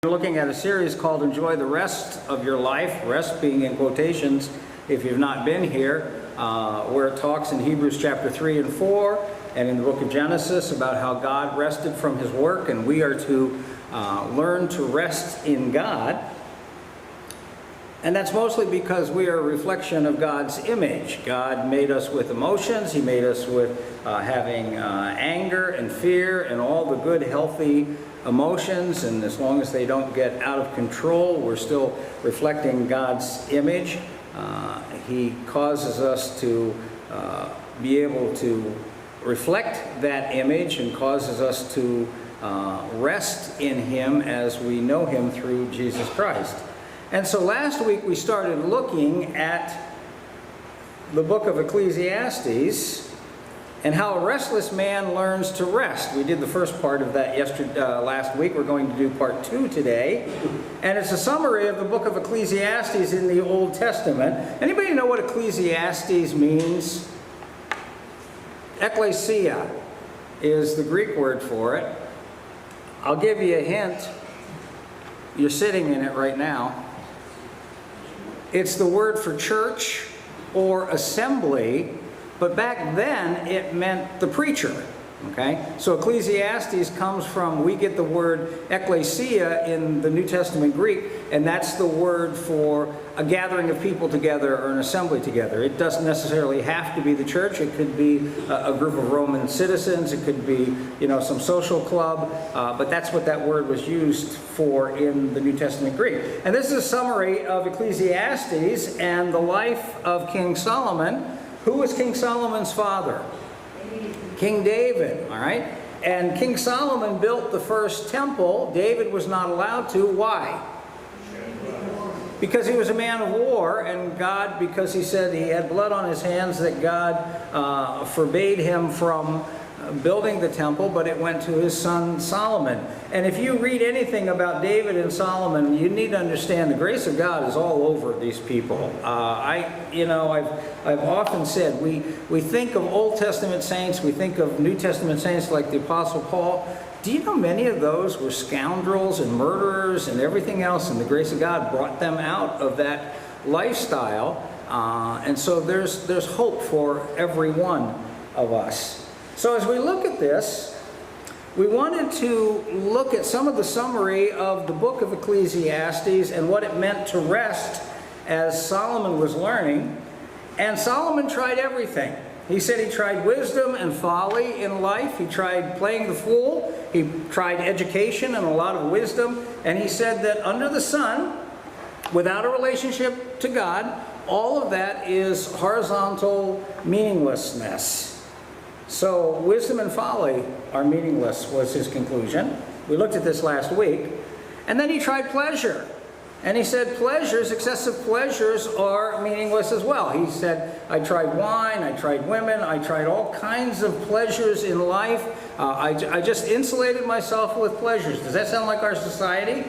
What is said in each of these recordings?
We're looking at a series called Enjoy the Rest of Your Life, rest being in quotations if you've not been here, where it talks in Hebrews chapter 3 and 4 and in the book of Genesis about how God rested from his work, and we are to learn to rest in God. And that's mostly because we are a reflection of God's image. God made us with emotions. He made us with having anger and fear and all the good, healthy emotions. And as long as they don't get out of control, we're still reflecting God's image. He causes us to be able to reflect that image and causes us to rest in Him as we know Him through Jesus Christ. And so last week we started looking at the book of Ecclesiastes and how a restless man learns to rest. We did the first part of that last week. We're going to do part 2 today. And it's a summary of the book of Ecclesiastes in the Old Testament. Anybody know what Ecclesiastes means? Ecclesia is the Greek word for it. I'll give you a hint. You're sitting in it right now. It's the word for church or assembly, but back then it meant the preacher. Okay? So Ecclesiastes comes from, we get the word ecclesia in the New Testament Greek, and that's the word for a gathering of people together or an assembly together. It doesn't necessarily have to be the church. It could be a group of Roman citizens. It could be, some social club. But that's what that word was used for in the New Testament Greek. And this is a summary of Ecclesiastes and the life of King Solomon. Who was King Solomon's father? King David, all right? And King Solomon built the first temple. David was not allowed to. Why? Because he was a man of war, and God, because he said he had blood on his hands, that God forbade him from building the temple, but it went to his son Solomon. And if you read anything about David and Solomon, you need to understand the grace of God is all over these people. I've often said we think of Old Testament saints, we think of New Testament saints like the Apostle Paul. Do you know many of those were scoundrels and murderers and everything else, and the grace of God brought them out of that lifestyle? And so there's hope for every one of us. So as we look at this, we wanted to look at some of the summary of the book of Ecclesiastes and what it meant to rest as Solomon was learning. And Solomon tried everything. He said he tried wisdom and folly in life. He tried playing the fool. He tried education and a lot of wisdom. And he said that under the sun, without a relationship to God, all of that is horizontal meaninglessness. So wisdom and folly are meaningless, was his conclusion. We looked at this last week. And then he tried pleasure. And he said pleasures, excessive pleasures, are meaningless as well. He said, I tried wine, I tried women, I tried all kinds of pleasures in life. I just insulated myself with pleasures. Does that sound like our society?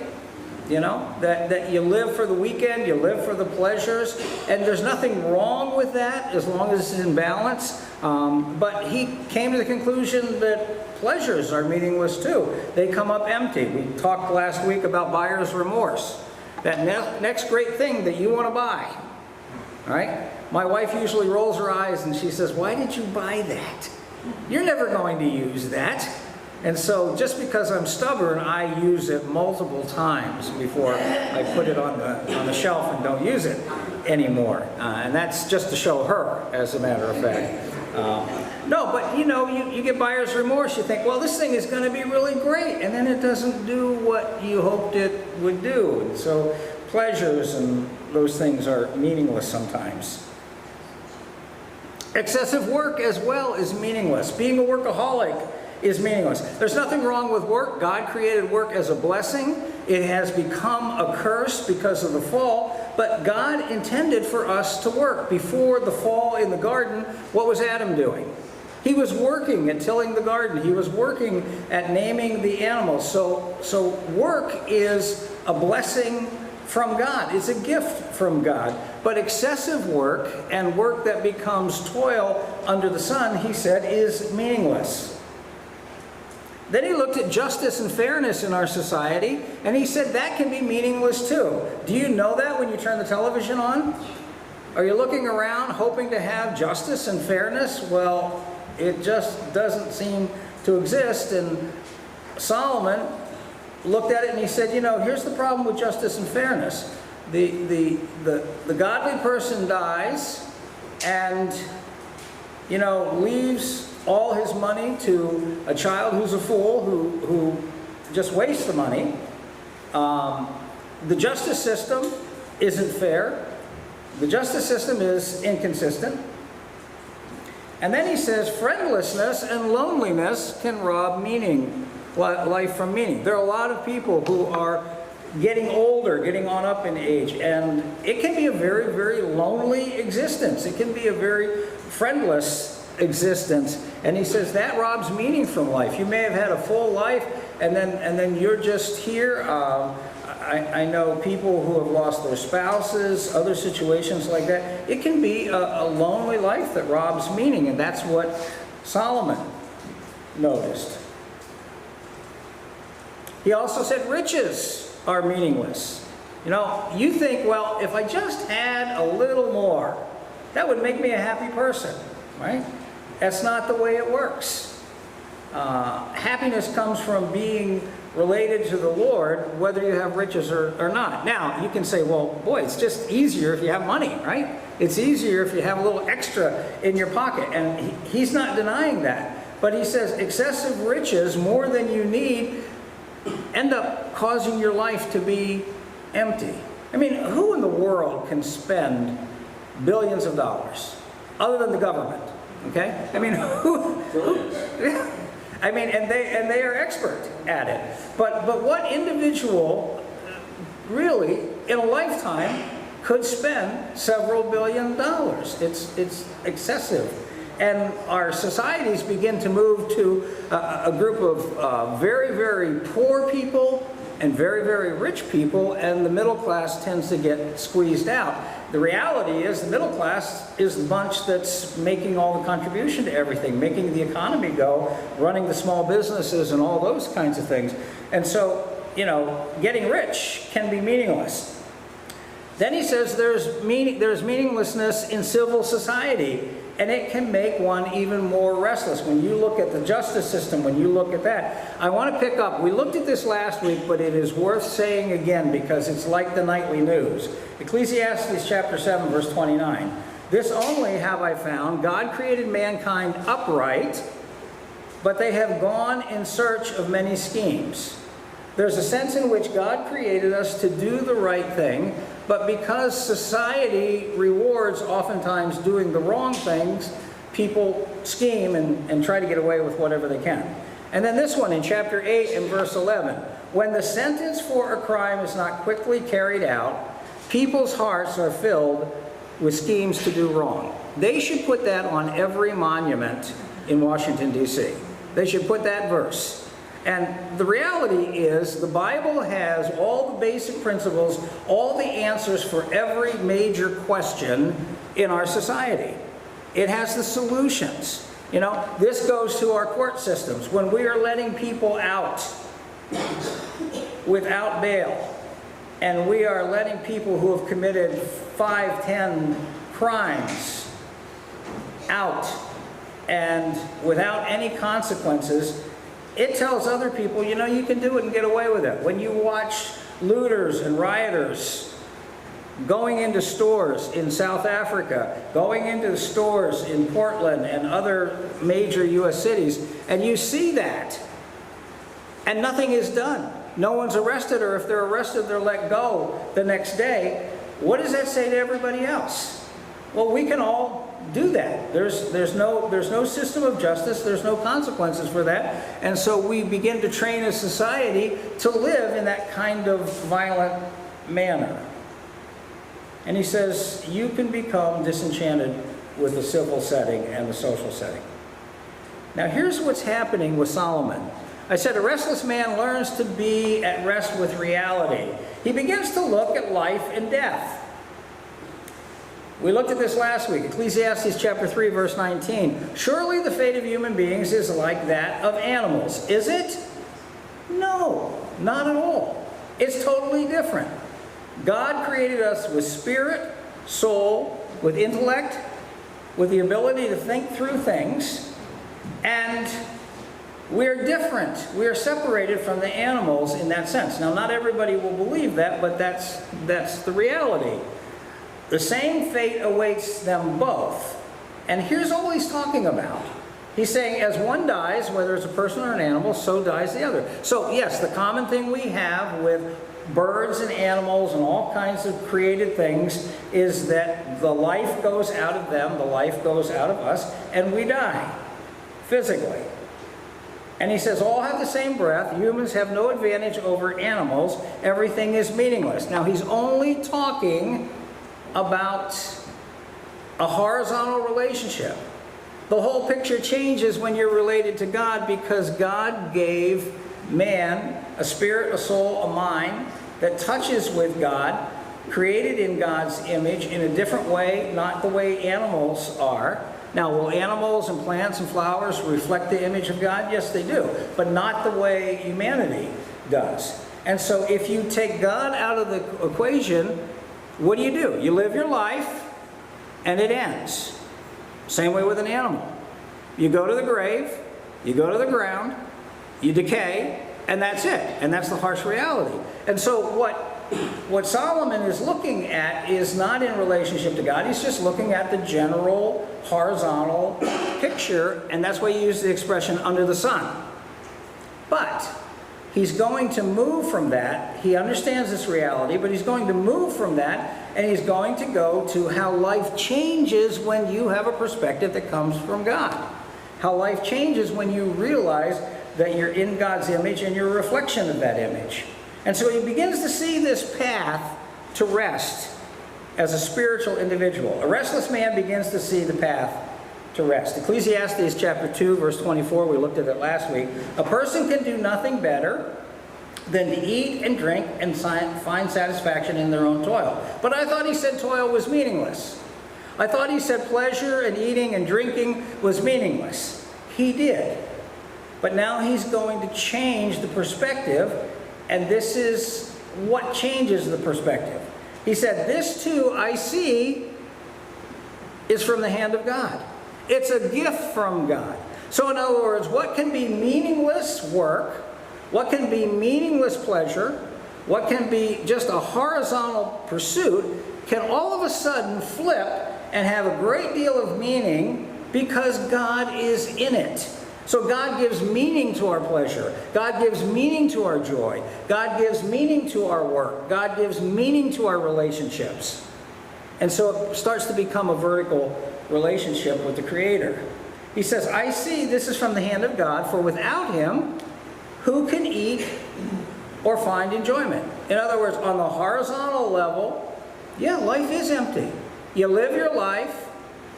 That you live for the weekend, you live for the pleasures, and there's nothing wrong with that as long as it's in balance. But he came to the conclusion that pleasures are meaningless too. They come up empty. We talked last week about buyer's remorse. That next great thing that you want to buy. All right? My wife usually rolls her eyes and she says, why did you buy that? You're never going to use that. And so just because I'm stubborn, I use it multiple times before I put it on the shelf and don't use it anymore. And that's just to show her, as a matter of fact. No, but you get buyer's remorse. You think, well, this thing is going to be really great. And then it doesn't do what you hoped it would do. And so pleasures and those things are meaningless sometimes. Excessive work as well is meaningless. Being a workaholic is meaningless. There's nothing wrong with work. God created work as a blessing. It has become a curse because of the fall, but God intended for us to work. Before the fall in the garden, what was Adam doing? He was working at tilling the garden. He was working at naming the animals. So work is a blessing from God. It's a gift from God. But excessive work and work that becomes toil under the sun, he said, is meaningless. Then he looked at justice and fairness in our society, and he said that can be meaningless too. Do you know that when you turn the television on? Are you looking around hoping to have justice and fairness? Well, it just doesn't seem to exist. And Solomon looked at it and he said, you know, here's the problem with justice and fairness. The godly person dies and, you know, leaves all his money to a child who's a fool who just wastes the money. The justice system isn't fair. The justice system is inconsistent. And then he says, friendlessness and loneliness can rob life from meaning. There are a lot of people who are getting older, getting on up in age, and it can be a very, very lonely existence. It can be a very friendless existence. And he says that robs meaning from life. You may have had a full life, and then you're just here. I know people who have lost their spouses, other situations like that. It can be a lonely life that robs meaning, and that's what Solomon noticed. He also said riches are meaningless. You know, you think, well, if I just had a little more, that would make me a happy person, right? That's not the way it works. Happiness comes from being related to the Lord, whether you have riches or not. Now, you can say, well, boy, it's just easier if you have money, right? It's easier if you have a little extra in your pocket. And he's not denying that. But he says excessive riches, more than you need, end up causing your life to be empty. I mean, who in the world can spend billions of dollars other than the government? Okay? I mean, who I mean, and they are expert at it. But what individual really in a lifetime could spend several $billions? It's excessive. And our societies begin to move to a group of very, very poor people and very, very rich people, and the middle class tends to get squeezed out. The reality is the middle class is the bunch that's making all the contribution to everything, making the economy go, running the small businesses and all those kinds of things. And so, you know, getting rich can be meaningless. Then he says there's meaninglessness in civil society, and it can make one even more restless. When you look at the justice system, when you look at that, I want to pick up, we looked at this last week, but it is worth saying again because it's like the nightly news. Ecclesiastes chapter 7, verse 29. This only have I found, God created mankind upright, but they have gone in search of many schemes. There's a sense in which God created us to do the right thing, but because society rewards oftentimes doing the wrong things, people scheme and try to get away with whatever they can. And then this one in chapter 8 and verse 11. When the sentence for a crime is not quickly carried out, people's hearts are filled with schemes to do wrong. They should put that on every monument in Washington, D.C. They should put that verse. And the reality is the Bible has all the basic principles, all the answers for every major question in our society. It has the solutions. You know, this goes to our court systems. When we are letting people out without bail, and we are letting people who have committed 5, 10 crimes out and without any consequences, it tells other people, you know, you can do it and get away with it. When you watch looters and rioters going into stores in South Africa, going into stores in Portland and other major U.S. cities, and you see that, and nothing is done. No one's arrested, or if they're arrested, they're let go the next day. What does that say to everybody else? Well, we can all do that. There's no system of justice. There's no consequences for that. And so we begin to train a society to live in that kind of violent manner. And he says, you can become disenchanted with the civil setting and the social setting. Now here's what's happening with Solomon. I said a restless man learns to be at rest with reality. He begins to look at life and death. We looked at this last week, Ecclesiastes chapter 3, verse 19. Surely the fate of human beings is like that of animals. Is it? No, not at all. It's totally different. God created us with spirit, soul, with intellect, with the ability to think through things, and we're different. We are separated from the animals in that sense. Now, not everybody will believe that, but that's the reality. The same fate awaits them both. And here's all he's talking about. He's saying, as one dies, whether it's a person or an animal, so dies the other. So, yes, the common thing we have with birds and animals and all kinds of created things is that the life goes out of them, the life goes out of us, and we die physically. And he says, all have the same breath. Humans have no advantage over animals. Everything is meaningless. Now, he's only talking about a horizontal relationship. The whole picture changes when you're related to God, because God gave man a spirit, a soul, a mind that touches with God, created in God's image in a different way, not the way animals are. Now, will animals and plants and flowers reflect the image of God? Yes, they do, but not the way humanity does. And so if you take God out of the equation, what do? You live your life, and it ends. Same way with an animal. You go to the grave, you go to the ground, you decay, and that's it. And that's the harsh reality. And so what Solomon is looking at is not in relationship to God. He's just looking at the general horizontal picture, and that's why he used the expression under the sun. But he's going to move from that. He understands this reality, but he's going to move from that, and he's going to go to how life changes when you have a perspective that comes from God. How life changes when you realize that you're in God's image and you're a reflection of that image. And so he begins to see this path to rest as a spiritual individual. A restless man begins to see the path to rest. Ecclesiastes chapter 2, verse 24, we looked at it last week. A person can do nothing better than to eat and drink and find satisfaction in their own toil. But I thought he said toil was meaningless. I thought he said pleasure and eating and drinking was meaningless. He did. But now he's going to change the perspective, and this is what changes the perspective. He said, this too I see is from the hand of God. It's a gift from God. So in other words, what can be meaningless work, what can be meaningless pleasure, what can be just a horizontal pursuit, can all of a sudden flip and have a great deal of meaning because God is in it. So God gives meaning to our pleasure. God gives meaning to our joy. God gives meaning to our work. God gives meaning to our relationships. And so it starts to become a vertical relationship with the Creator. He says, I see this is from the hand of God, for without Him, who can eat or find enjoyment? In other words, on the horizontal level, yeah, life is empty. You live your life,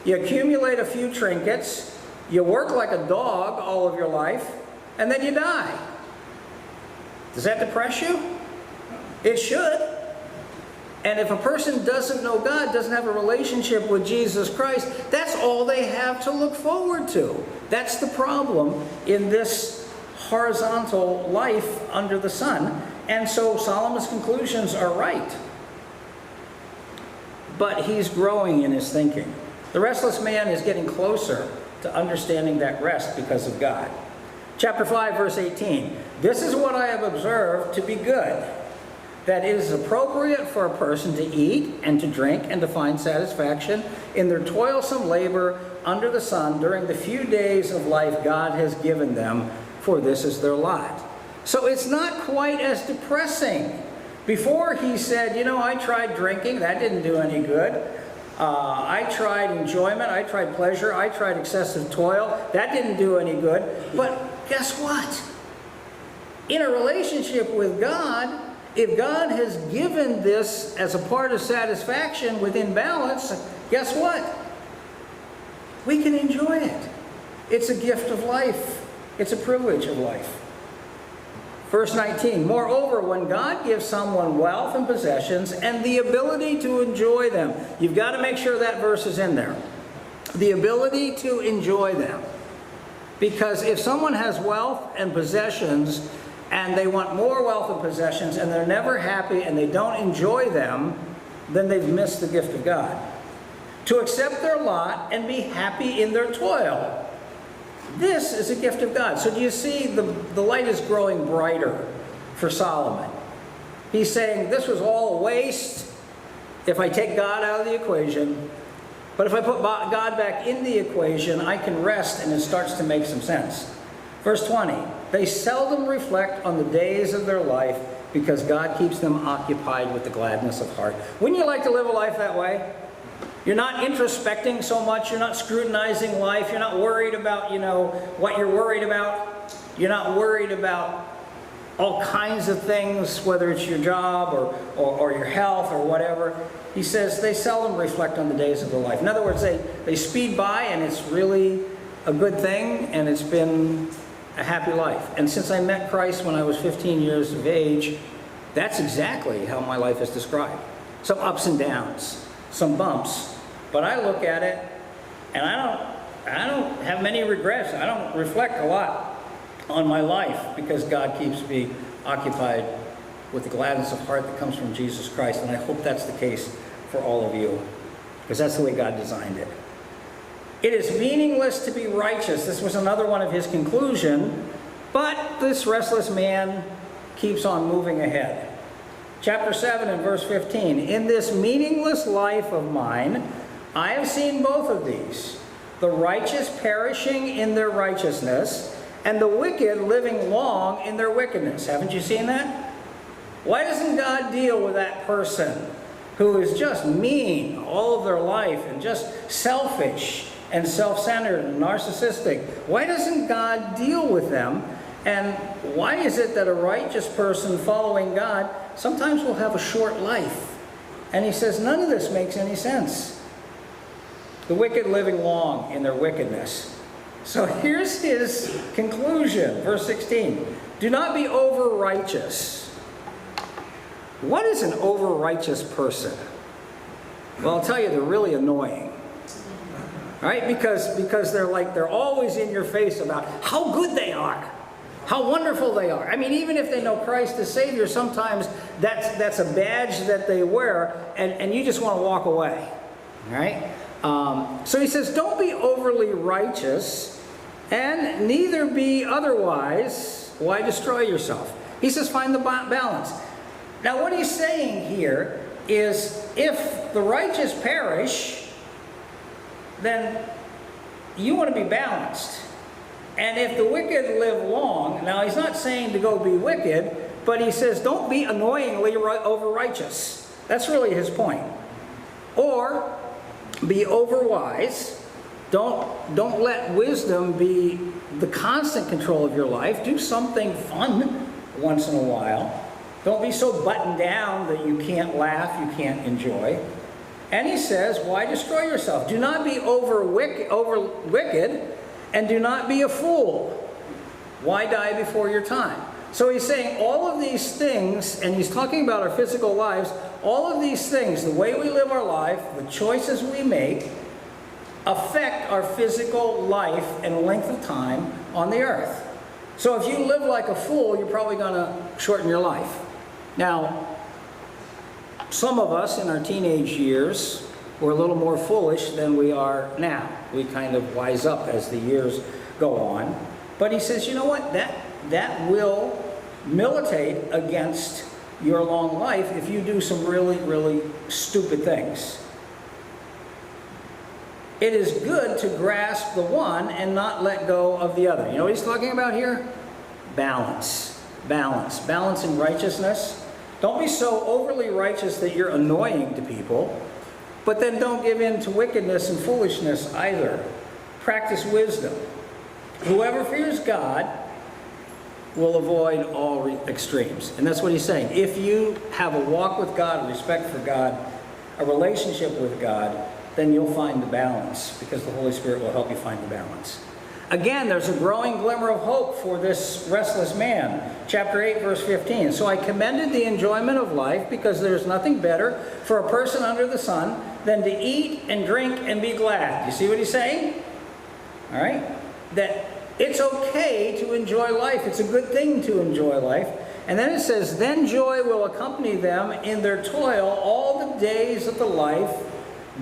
you accumulate a few trinkets, you work like a dog all of your life, and then you die. Does that depress you? It should. And if a person doesn't know God, doesn't have a relationship with Jesus Christ, that's all they have to look forward to. That's the problem in this horizontal life under the sun. And so Solomon's conclusions are right. But he's growing in his thinking. The restless man is getting closer to understanding that rest because of God. Chapter 5, verse 18. This is what I have observed to be good, that it is appropriate for a person to eat and to drink and to find satisfaction in their toilsome labor under the sun during the few days of life God has given them, for this is their lot. So it's not quite as depressing. Before he said, you know, I tried drinking, that didn't do any good. I tried enjoyment, I tried pleasure, I tried excessive toil, that didn't do any good. But guess what? In a relationship with God, if God has given this as a part of satisfaction within balance, guess what? We can enjoy it. It's a gift of life. It's a privilege of life. Verse 19, moreover, when God gives someone wealth and possessions and the ability to enjoy them, you've got to make sure that verse is in there. The ability to enjoy them. Because if someone has wealth and possessions and they want more wealth and possessions and they're never happy and they don't enjoy them, then they've missed the gift of God. To accept their lot and be happy in their toil. This is a gift of God. So do you see the light is growing brighter for Solomon? He's saying this was all a waste if I take God out of the equation. But if I put God back in the equation, I can rest and it starts to make some sense. Verse 20, they seldom reflect on the days of their life because God keeps them occupied with the gladness of heart. Wouldn't you like to live a life that way? You're not introspecting so much. You're not scrutinizing life. You're not worried about, what you're worried about. You're not worried about all kinds of things, whether it's your job or your health or whatever. He says they seldom reflect on the days of their life. In other words, they speed by and it's really a good thing and it's been a happy life. And since I met Christ when I was 15 years of age, that's exactly how my life is described. Some ups and downs, some bumps. But I look at it, and I don't have many regrets. I don't reflect a lot on my life because God keeps me occupied with the gladness of heart that comes from Jesus Christ. And I hope that's the case for all of you, because that's the way God designed it. It is meaningless to be righteous. This was another one of his conclusion, but this restless man keeps on moving ahead. Chapter 7 and verse 15, in this meaningless life of mine, I have seen both of these, the righteous perishing in their righteousness, and the wicked living long in their wickedness. Haven't you seen that? Why doesn't God deal with that person who is just mean all of their life and just selfish and self-centered and narcissistic? Why doesn't God deal with them? And why is it that a righteous person following God sometimes will have a short life? And he says none of this makes any sense. The wicked living long in their wickedness. So here's his conclusion, verse 16. Do not be over-righteous. What is an over-righteous person? Well, I'll tell you, they're really annoying. Right? Because they're always in your face about how good they are. How wonderful they are. I mean, even if they know Christ as Savior, sometimes that's a badge that they wear, and you just want to walk away. Right? So he says, don't be overly righteous, and neither be otherwise. Why destroy yourself? He says, find the balance. Now, what he's saying here is, if the righteous perish, then you want to be balanced. And if the wicked live long, now he's not saying to go be wicked, but he says, don't be annoyingly over-righteous. That's really his point. Or be overwise. Don't let wisdom be the constant control of your life. Do something fun once in a while. Don't be so buttoned down that you can't laugh, you can't enjoy. And he says, why destroy yourself? Do not be over wicked, and do not be a fool. Why die before your time? So he's saying all of these things, and he's talking about our physical lives, all of these things, the way we live our life, the choices we make, affect our physical life and length of time on the earth. So if you live like a fool, you're probably going to shorten your life. Now, some of us in our teenage years were a little more foolish than we are now. We kind of wise up as the years go on. But he says, you know what? That will militate against your long life if you do some really, really stupid things. It is good to grasp the one and not let go of the other. You know what he's talking about here? Balance. Balance. Balance in righteousness. Don't be so overly righteous that you're annoying to people, but then don't give in to wickedness and foolishness either. Practice wisdom. Whoever fears God will avoid all extremes. And that's what he's saying. If you have a walk with God, a respect for God, a relationship with God, then you'll find the balance, because the Holy Spirit will help you find the balance. Again, there's a growing glimmer of hope for this restless man. Chapter 8, verse 15. So I commended the enjoyment of life, because there's nothing better for a person under the sun than to eat and drink and be glad. You see what he's saying? All right? That it's okay to enjoy life. It's a good thing to enjoy life. And then it says, then joy will accompany them in their toil all the days of the life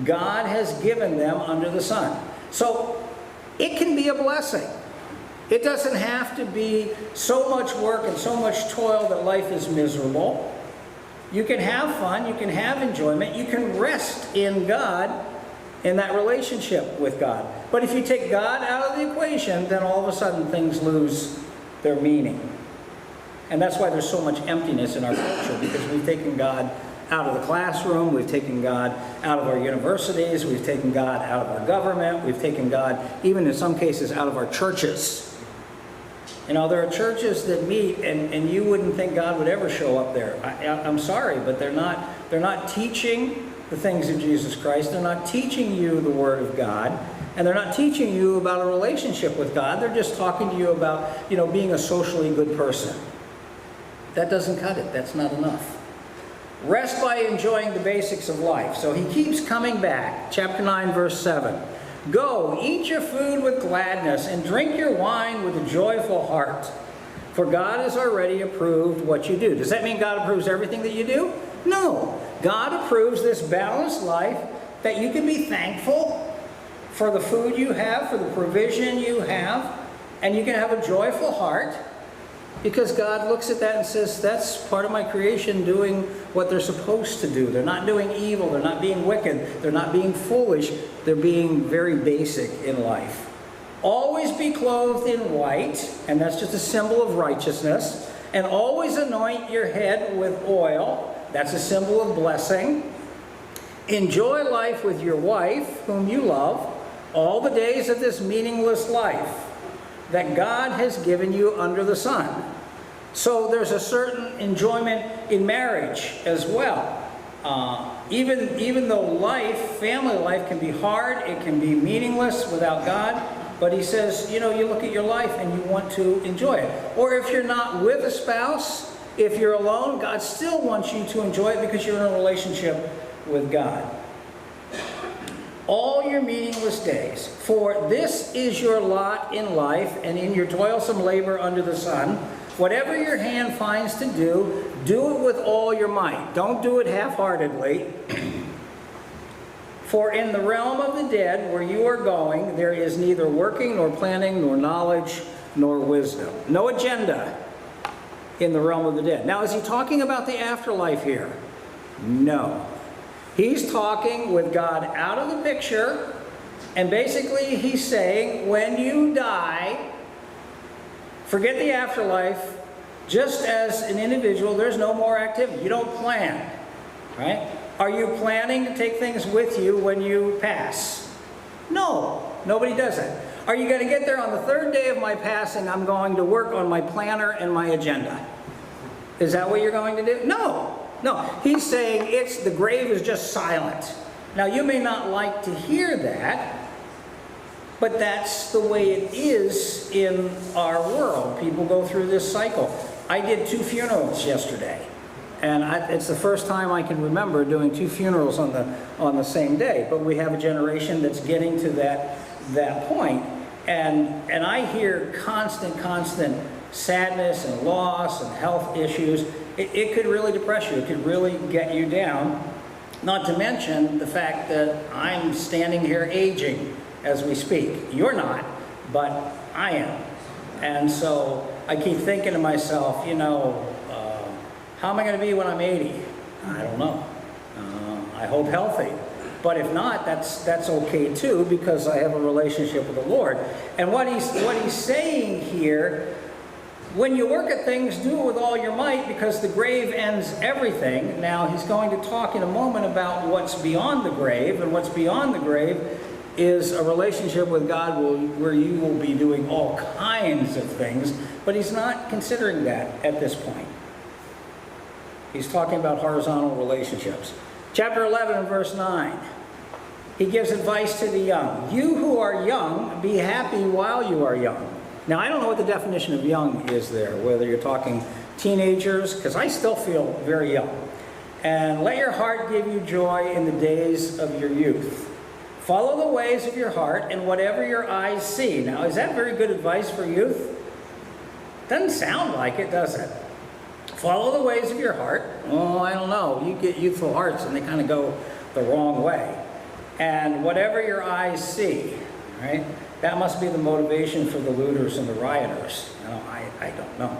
God has given them under the sun. So it can be a blessing. It doesn't have to be so much work and so much toil that life is miserable. You can have fun, you can have enjoyment, you can rest in God, in that relationship with God. But if you take God out of the equation, then all of a sudden things lose their meaning. And that's why there's so much emptiness in our culture, because we've taken God out of the classroom, we've taken God out of our universities, we've taken God out of our government, we've taken God, even in some cases, out of our churches. You know, there are churches that meet, and you wouldn't think God would ever show up there. I'm sorry, but they're not teaching the things of Jesus Christ. They're not teaching you the Word of God, and they're not teaching you about a relationship with God. They're just talking to you about, you know, being a socially good person. That doesn't cut it. That's not enough. Rest by enjoying the basics of life. So he keeps coming back. Chapter 9, verse 7. Go, eat your food with gladness, and drink your wine with a joyful heart. For God has already approved what you do. Does that mean God approves everything that you do? No. God approves this balanced life, that you can be thankful for the food you have, for the provision you have, and you can have a joyful heart. Because God looks at that and says, that's part of my creation doing what they're supposed to do. They're not doing evil. They're not being wicked. They're not being foolish. They're being very basic in life. Always be clothed in white, and that's just a symbol of righteousness. And always anoint your head with oil. That's a symbol of blessing. Enjoy life with your wife, whom you love, all the days of this meaningless life that God has given you under the sun. So there's a certain enjoyment in marriage as well. Even though family life can be hard, it can be meaningless without God, but he says, you know, you look at your life and you want to enjoy it. Or if you're not with a spouse, if you're alone, God still wants you to enjoy it because you're in a relationship with God. All your meaningless days, for this is your lot in life, and in your toilsome labor under the sun. Whatever your hand finds to do, do it with all your might. Don't do it half-heartedly. For in the realm of the dead, where you are going, there is neither working, nor planning, nor knowledge, nor wisdom. No agenda in the realm of the dead. Now, is he talking about the afterlife here? No. He's talking with God out of the picture, and basically he's saying, when you die, forget the afterlife. Just as an individual, there's no more activity. You don't plan, right? Are you planning to take things with you when you pass? No, nobody does that. Are you going to get there on the third day of my passing? I'm going to work on my planner and my agenda. Is that what you're going to do? No. No, he's saying the grave is just silent. Now, you may not like to hear that, but that's the way it is in our world. People go through this cycle. I did 2 funerals yesterday, and it's the first time I can remember doing 2 funerals on the same day. But we have a generation that's getting to that point, and I hear constant sadness and loss and health issues. It could really depress you. It could really get you down. Not to mention the fact that I'm standing here aging as we speak. You're not, but I am. And so I keep thinking to myself, you know, how am I going to be when I'm 80? I don't know. I hope healthy. But if not, that's okay too, because I have a relationship with the Lord. And what he's saying here, when you work at things, do it with all your might, because the grave ends everything. Now, he's going to talk in a moment about what's beyond the grave, and what's beyond the grave is a relationship with God where you will be doing all kinds of things, but he's not considering that at this point. He's talking about horizontal relationships. Chapter 11 and verse 9. He gives advice to the young. You who are young, be happy while you are young. Now, I don't know what the definition of young is there, whether you're talking teenagers, because I still feel very young. And let your heart give you joy in the days of your youth. Follow the ways of your heart and whatever your eyes see. Now, is that very good advice for youth? Doesn't sound like it, does it? Follow the ways of your heart. Oh, I don't know. You get youthful hearts and they kind of go the wrong way. And whatever your eyes see, right? That must be the motivation for the looters and the rioters. I don't know.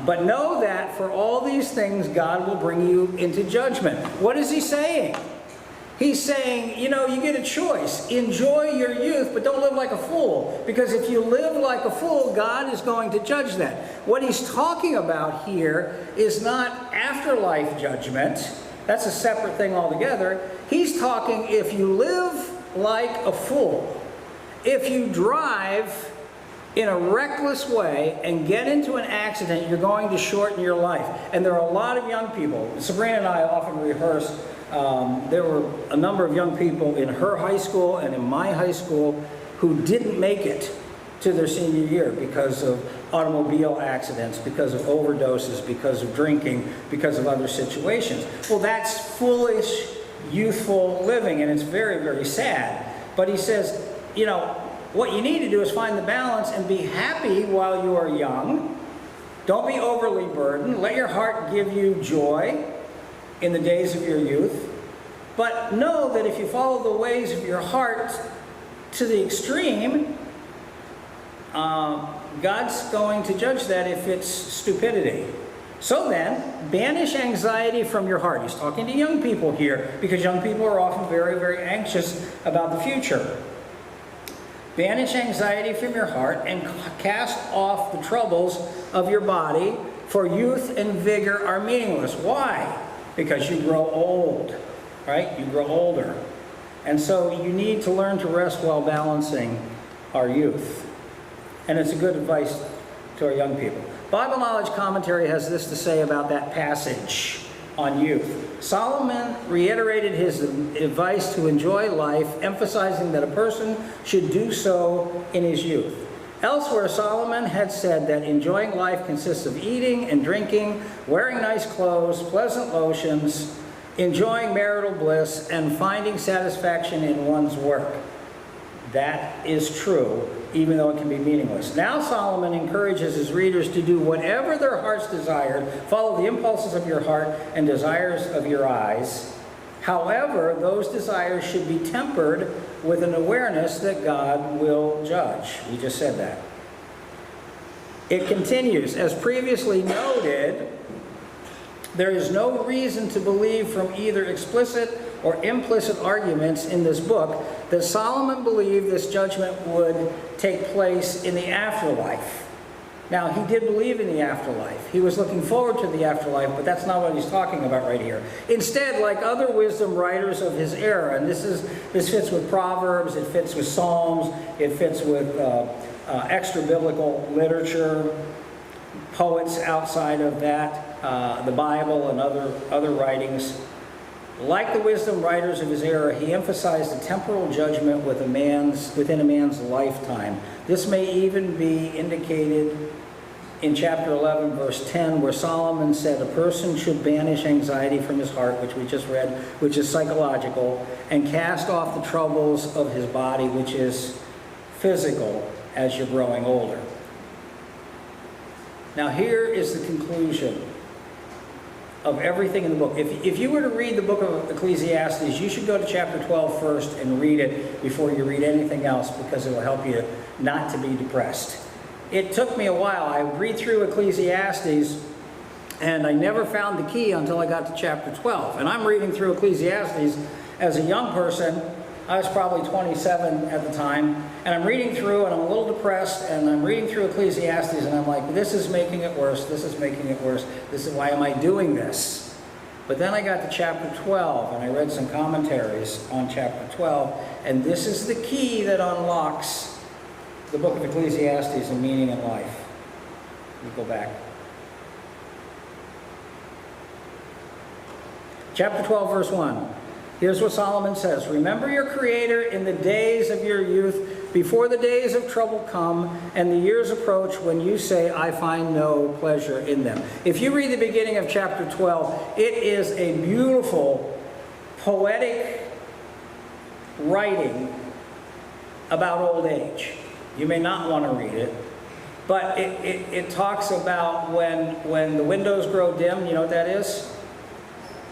But know that for all these things, God will bring you into judgment. What is he saying? He's saying, you get a choice. Enjoy your youth, but don't live like a fool. Because if you live like a fool, God is going to judge that. What he's talking about here is not afterlife judgment. That's a separate thing altogether. He's talking if you live like a fool, if you drive in a reckless way and get into an accident, you're going to shorten your life. And there are a lot of young people. Sabrina and I often rehearse. There were a number of young people in her high school and in my high school who didn't make it to their senior year because of automobile accidents, because of overdoses, because of drinking, because of other situations. Well, that's foolish, youthful living, and it's very, very sad. But he says, what you need to do is find the balance and be happy while you are young. Don't be overly burdened. Let your heart give you joy in the days of your youth. But know that if you follow the ways of your heart to the extreme, God's going to judge that if it's stupidity. So then, banish anxiety from your heart. He's talking to young people here, because young people are often very, very anxious about the future. Banish anxiety from your heart and cast off the troubles of your body, for youth and vigor are meaningless. Why? Because you grow old, right? You grow older. And so you need to learn to rest while balancing our youth. And it's a good advice to our young people. Bible Knowledge Commentary has this to say about that passage on youth. Solomon reiterated his advice to enjoy life, emphasizing that a person should do so in his youth. Elsewhere, Solomon had said that enjoying life consists of eating and drinking, wearing nice clothes, pleasant lotions, enjoying marital bliss, and finding satisfaction in one's work. That is true, even though it can be meaningless. Now Solomon encourages his readers to do whatever their hearts desired, follow the impulses of your heart and desires of your eyes. However, those desires should be tempered with an awareness that God will judge. We just said that. It continues, as previously noted, there is no reason to believe from either explicit or implicit arguments in this book that Solomon believed this judgment would take place in the afterlife. Now, he did believe in the afterlife. He was looking forward to the afterlife, but that's not what he's talking about right here. Instead, like other wisdom writers of his era, and this fits with Proverbs, it fits with Psalms, it fits with extra-biblical literature, poets outside of that, the Bible and other writings. Like the wisdom writers of his era, he emphasized the temporal judgment within a man's lifetime. This may even be indicated in chapter 11, verse 10, where Solomon said a person should banish anxiety from his heart, which we just read, which is psychological, and cast off the troubles of his body, which is physical, as you're growing older. Now here is the conclusion of everything in the book. If you were to read the book of Ecclesiastes, you should go to chapter 12 first and read it before you read anything else, because it will help you not to be depressed. It took me a while. I read through Ecclesiastes and I never found the key until I got to chapter 12. And I'm reading through Ecclesiastes as a young person. I was probably 27 at the time, and I'm reading through and I'm a little depressed, and I'm reading through Ecclesiastes and I'm like, this is making it worse, this is making it worse, why am I doing this? But then I got to chapter 12 and I read some commentaries on chapter 12, and this is the key that unlocks the book of Ecclesiastes and meaning in life. We go back. Chapter 12, verse 1. Here's what Solomon says. Remember your Creator in the days of your youth, before the days of trouble come and the years approach when you say, I find no pleasure in them. If you read the beginning of chapter 12, it is a beautiful, poetic writing about old age. You may not want to read it, but it talks about when the windows grow dim. You know what that is?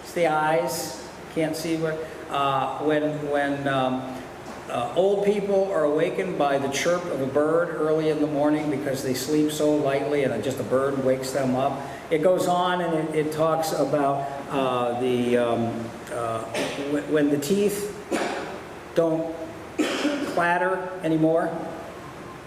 It's the eyes. Can't see where. When old people are awakened by the chirp of a bird early in the morning because they sleep so lightly and just a bird wakes them up. It goes on and it talks about when the teeth don't clatter anymore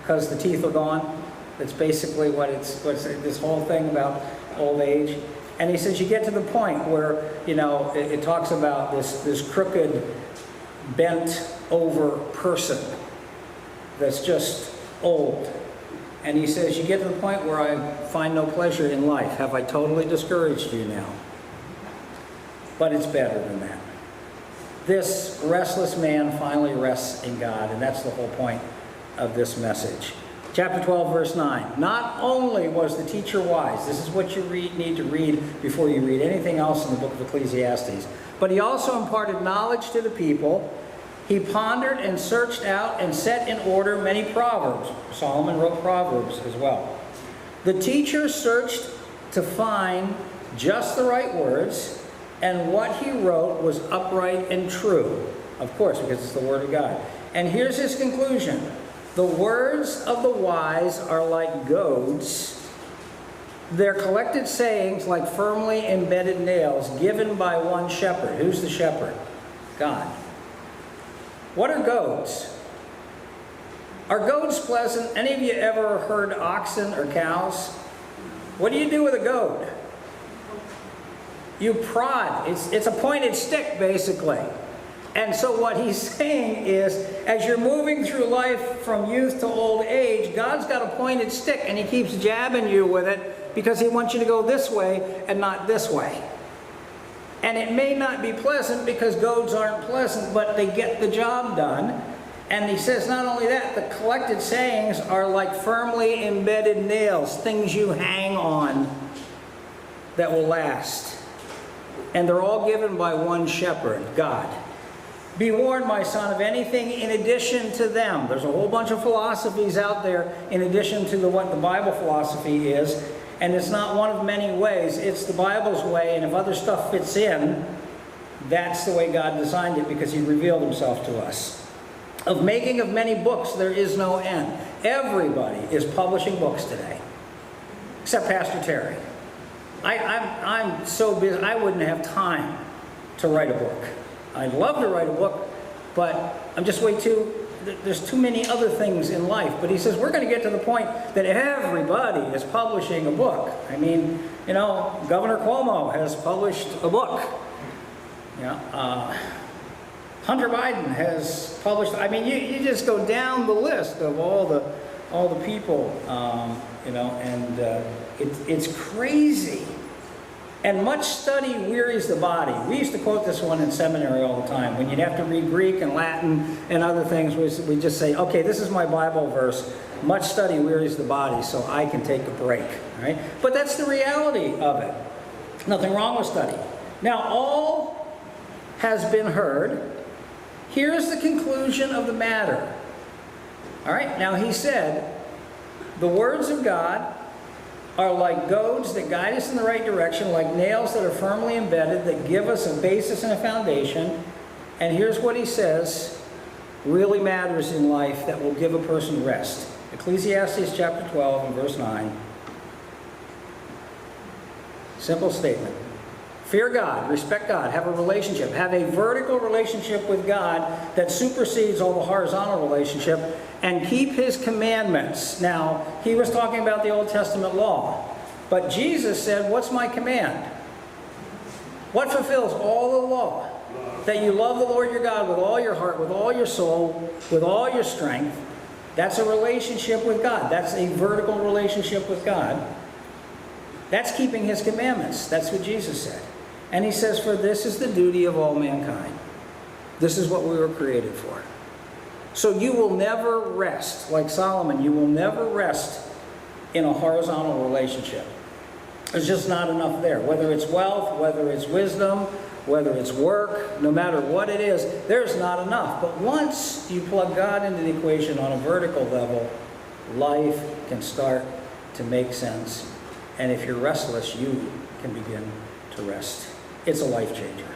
because the teeth are gone. That's basically what's this whole thing about old age. And he says you get to the point where, you know, it talks about this crooked, bent over person that's just old. And he says you get to the point where I find no pleasure in life. Have I totally discouraged you now? But it's better than that. This restless man finally rests in God, and that's the whole point of this message. Chapter 12, verse 9. Not only was the teacher wise, this is what you need to read before you read anything else in the book of Ecclesiastes, but he also imparted knowledge to the people. He pondered and searched out and set in order many proverbs. Solomon wrote proverbs as well. The teacher searched to find just the right words, and what he wrote was upright and true. Of course, because it's the Word of God. And here's his conclusion. The words of the wise are like goads, their collected sayings like firmly embedded nails given by one shepherd. Who's the shepherd? God. What are goads? Are goads pleasant? Any of you ever heard oxen or cows? What do you do with a goad? You prod. It's a pointed stick, basically. And so what he's saying is, as you're moving through life from youth to old age, God's got a pointed stick, and he keeps jabbing you with it because he wants you to go this way and not this way. And it may not be pleasant because goads aren't pleasant, but they get the job done. And he says not only that, the collected sayings are like firmly embedded nails, things you hang on that will last. And they're all given by one shepherd, God. Be warned, my son, of anything in addition to them. There's a whole bunch of philosophies out there in addition to what the Bible philosophy is. And it's not one of many ways. It's the Bible's way. And if other stuff fits in, that's the way God designed it because he revealed himself to us. Of making of many books, there is no end. Everybody is publishing books today. Except Pastor Terry. I'm so busy, I wouldn't have time to write a book. I'd love to write a book, but I'm just there's too many other things in life. But he says we're going to get to the point that everybody is publishing a book. I mean, you know, Governor Cuomo has published a book. Yeah, Hunter Biden has published. I mean, you just go down the list of all the people, you know, and it's crazy. And much study wearies the body. We used to quote this one in seminary all the time. When you'd have to read Greek and Latin and other things, we just say, okay, this is my Bible verse. Much study wearies the body, so I can take a break. Right? But that's the reality of it. Nothing wrong with study. Now, all has been heard. Here's the conclusion of the matter. All right? Now, he said, the words of God are like goads that guide us in the right direction, like nails that are firmly embedded, that give us a basis and a foundation. And here's what he says really matters in life that will give a person rest. Ecclesiastes chapter 12 and verse 9. Simple statement. Fear God, respect God, have a relationship, have a vertical relationship with God that supersedes all the horizontal relationship, and keep his commandments. Now, he was talking about the Old Testament law, but Jesus said, what's my command? What fulfills all the law? That you love the Lord your God with all your heart, with all your soul, with all your strength. That's a relationship with God. That's a vertical relationship with God. That's keeping his commandments. That's what Jesus said. And he says, for this is the duty of all mankind. This is what we were created for. So you will never rest, like Solomon, you will never rest in a horizontal relationship. There's just not enough there. Whether it's wealth, whether it's wisdom, whether it's work, no matter what it is, there's not enough. But once you plug God into the equation on a vertical level, life can start to make sense. And if you're restless, you can begin to rest. It's a life changer.